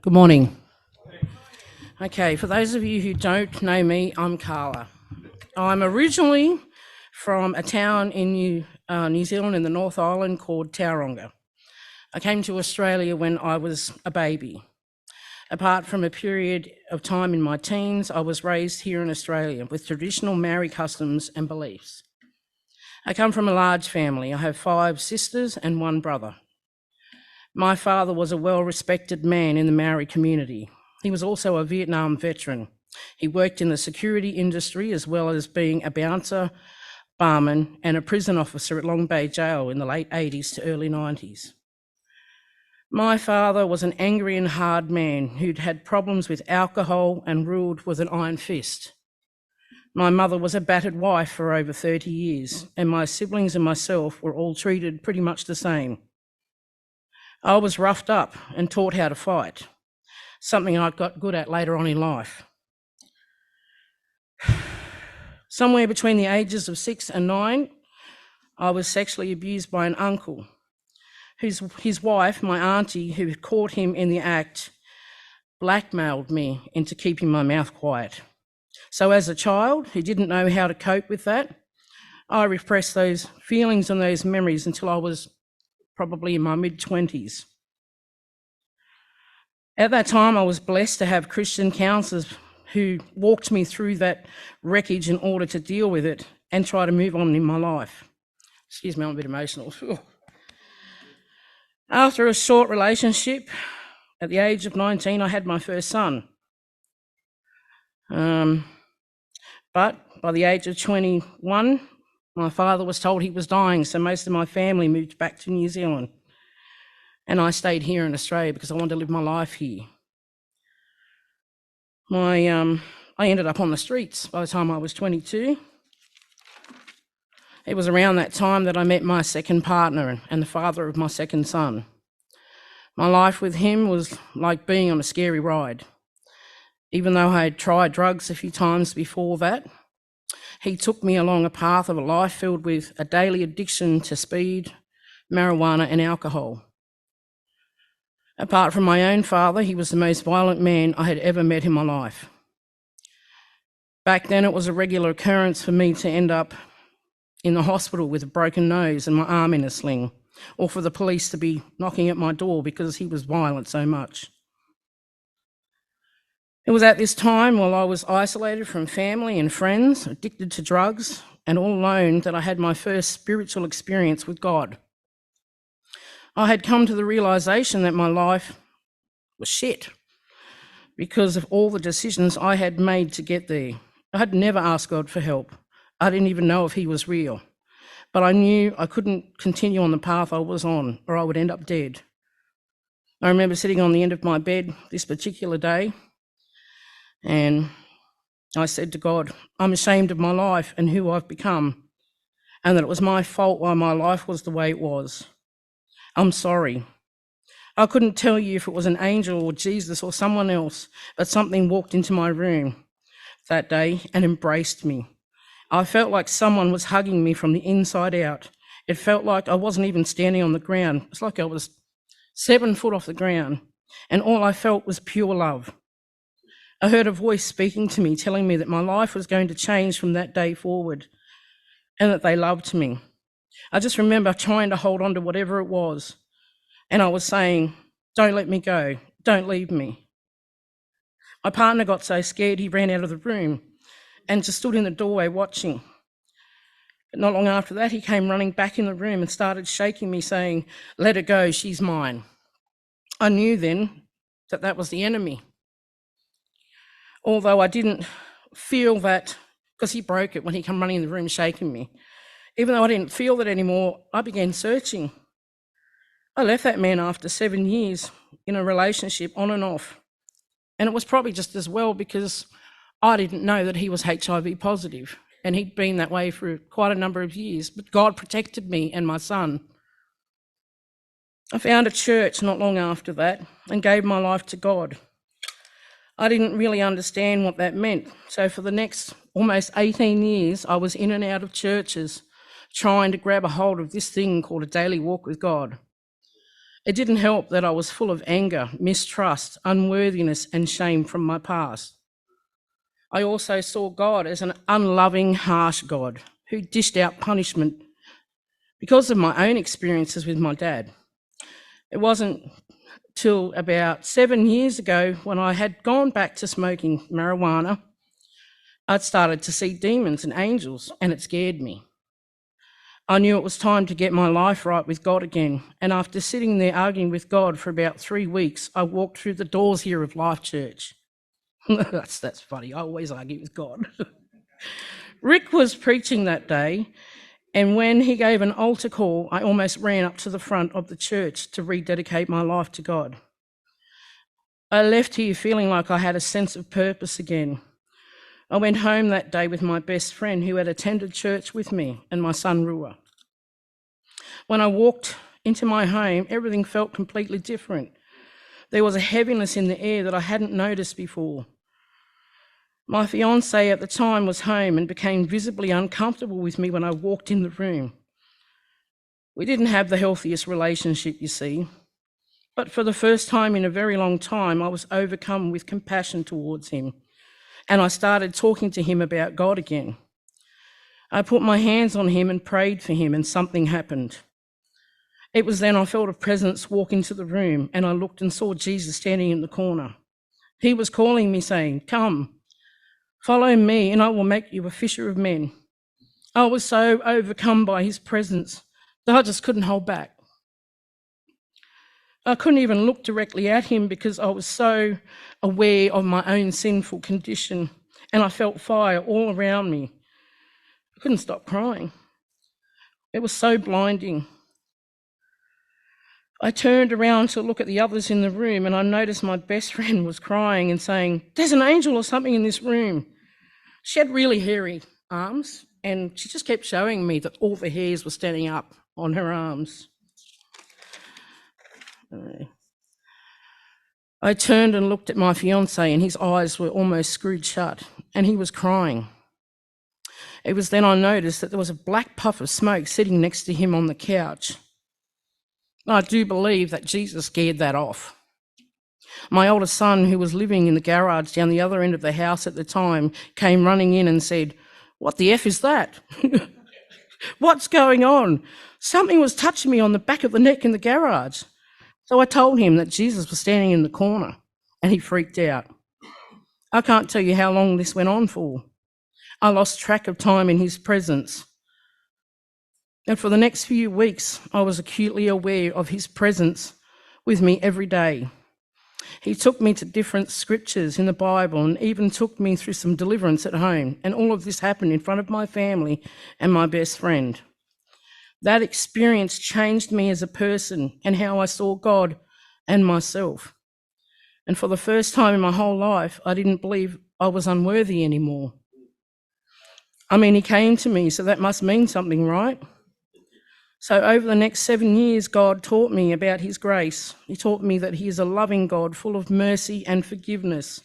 Good morning. Okay, for those of you who don't know me, I'm Karla. I'm originally from a town in New Zealand in the North Island called Tauranga. I came to Australia when I was a baby. Apart from a period of time in my teens, I was raised here in Australia with traditional Maori customs and beliefs. I come from a large family. I have 5 sisters and 1 brother. My father was a well-respected man in the Maori community. He was also a Vietnam veteran. He worked in the security industry as well as being a bouncer, barman, and a prison officer at Long Bay Jail in the late 80s to early 90s. My father was an angry and hard man who'd had problems with alcohol and ruled with an iron fist. My mother was a battered wife for over 30 years, and my siblings and myself were all treated pretty much the same. I was roughed up and taught how to fight, something I got good at later on in life. Somewhere between the ages of 6 and 9, I was sexually abused by an uncle. His wife, my auntie, who had caught him in the act, blackmailed me into keeping my mouth quiet. So as a child who didn't know how to cope with that, I repressed those feelings and those memories until I was probably in my mid-20s. At that time, I was blessed to have Christian counsellors who walked me through that wreckage in order to deal with it and try to move on in my life. Excuse me, I'm a bit emotional. After a short relationship, at the age of 19, I had my first son. But by the age of 21, my father was told he was dying, so most of my family moved back to New Zealand. And I stayed here in Australia because I wanted to live my life here. I ended up on the streets by the time I was 22. It was around that time that I met my second partner and the father of my second son. My life with him was like being on a scary ride. Even though I had tried drugs a few times before that, he took me along a path of a life filled with a daily addiction to speed, marijuana, and alcohol. Apart from my own father, he was the most violent man I had ever met in my life. Back then, it was a regular occurrence for me to end up in the hospital with a broken nose and my arm in a sling, or for the police to be knocking at my door because he was violent so much. It was at this time, while I was isolated from family and friends, addicted to drugs, and all alone, that I had my first spiritual experience with God. I had come to the realisation that my life was shit because of all the decisions I had made to get there. I had never asked God for help. I didn't even know if he was real. But I knew I couldn't continue on the path I was on, or I would end up dead. I remember sitting on the end of my bed this particular day, and I said to God, I'm ashamed of my life and who I've become, and that it was my fault why my life was the way it was. I'm sorry. I couldn't tell you if it was an angel or Jesus or someone else, but something walked into my room that day and embraced me. I felt like someone was hugging me from the inside out. It felt like I wasn't even standing on the ground. It's like I was 7 foot off the ground, and all I felt was pure love. I heard a voice speaking to me, telling me that my life was going to change from that day forward, and that they loved me. I just remember trying to hold on to whatever it was, and I was saying, don't let me go, don't leave me. My partner got so scared he ran out of the room and just stood in the doorway watching. But not long after that, he came running back in the room and started shaking me, saying, let her go, she's mine. I knew then that that was the enemy. Although I didn't feel that, because he broke it when he came running in the room shaking me. Even though I didn't feel that anymore, I began searching. I left that man after 7 years in a relationship on and off. And it was probably just as well because I didn't know that he was HIV positive, and he'd been that way for quite a number of years, but God protected me and my son. I found a church not long after that and gave my life to God. I didn't really understand what that meant. So for the next almost 18 years, I was in and out of churches trying to grab a hold of this thing called a daily walk with God. It didn't help that I was full of anger, mistrust, unworthiness, and shame from my past. I also saw God as an unloving, harsh God who dished out punishment because of my own experiences with my dad. It wasn't till about 7 years ago, when I had gone back to smoking marijuana, I'd started to see demons and angels, and it scared me. I knew it was time to get my life right with God again, and after sitting there arguing with God for about 3 weeks, I walked through the doors here of Life Church. That's funny, I always argue with God. Rick was preaching that day, and when he gave an altar call, I almost ran up to the front of the church to rededicate my life to God. I left here feeling like I had a sense of purpose again. I went home that day with my best friend who had attended church with me and my son Rua. When I walked into my home, everything felt completely different. There was a heaviness in the air that I hadn't noticed before. My fiancé at the time was home and became visibly uncomfortable with me when I walked in the room. We didn't have the healthiest relationship, you see. But for the first time in a very long time, I was overcome with compassion towards him. And I started talking to him about God again. I put my hands on him and prayed for him, and something happened. It was then I felt a presence walk into the room, and I looked and saw Jesus standing in the corner. He was calling me, saying, "Come, follow me, and I will make you a fisher of men." I was so overcome by his presence that I just couldn't hold back. I couldn't even look directly at him because I was so aware of my own sinful condition, and I felt fire all around me. I couldn't stop crying. It was so blinding. I turned around to look at the others in the room, and I noticed my best friend was crying and saying, "There's an angel or something in this room." She had really hairy arms, and she just kept showing me that all the hairs were standing up on her arms. I turned and looked at my fiancé, and his eyes were almost screwed shut, and he was crying. It was then I noticed that there was a black puff of smoke sitting next to him on the couch. I do believe that Jesus scared that off. My oldest son, who was living in the garage down the other end of the house at the time, came running in and said, "What the F is that? What's going on? Something was touching me on the back of the neck in the garage." So I told him that Jesus was standing in the corner, and he freaked out. I can't tell you how long this went on for. I lost track of time in his presence. And for the next few weeks, I was acutely aware of his presence with me every day. He took me to different scriptures in the Bible and even took me through some deliverance at home. And all of this happened in front of my family and my best friend. That experience changed me as a person and how I saw God and myself. And for the first time in my whole life, I didn't believe I was unworthy anymore. I mean, he came to me, so that must mean something, right? So over the next 7 years, God taught me about his grace. He taught me that he is a loving God, full of mercy and forgiveness.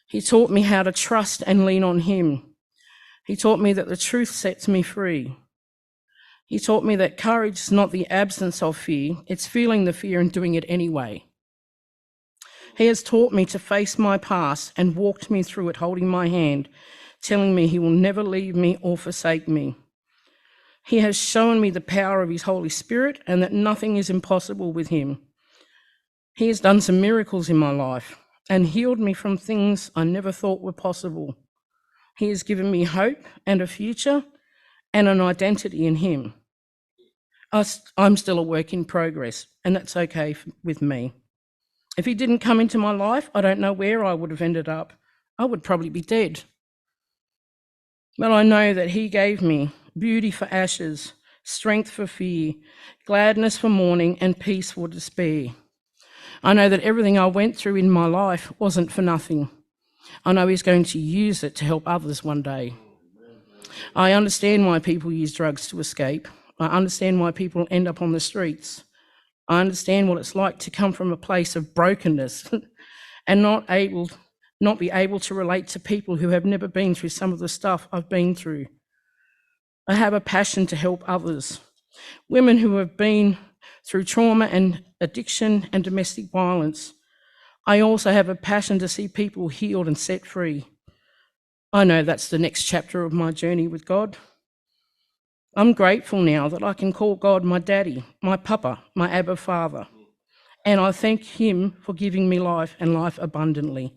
He taught me how to trust and lean on him. He taught me that the truth sets me free. He taught me that courage is not the absence of fear, it's feeling the fear and doing it anyway. He has taught me to face my past and walked me through it, holding my hand, telling me he will never leave me or forsake me. He has shown me the power of his Holy Spirit and that nothing is impossible with him. He has done some miracles in my life and healed me from things I never thought were possible. He has given me hope and a future and an identity in him. I'm still a work in progress, and that's okay with me. If he didn't come into my life, I don't know where I would have ended up. I would probably be dead. But I know that he gave me beauty for ashes, strength for fear, gladness for mourning, and peace for despair. I know that everything I went through in my life wasn't for nothing. I know he's going to use it to help others one day. I understand why people use drugs to escape. I understand why people end up on the streets. I understand what it's like to come from a place of brokenness and not be able to relate to people who have never been through some of the stuff I've been through. I have a passion to help others, women who have been through trauma and addiction and domestic violence. I also have a passion to see people healed and set free. I know that's the next chapter of my journey with God. I'm grateful now that I can call God my daddy, my papa, my Abba Father. And I thank him for giving me life and life abundantly.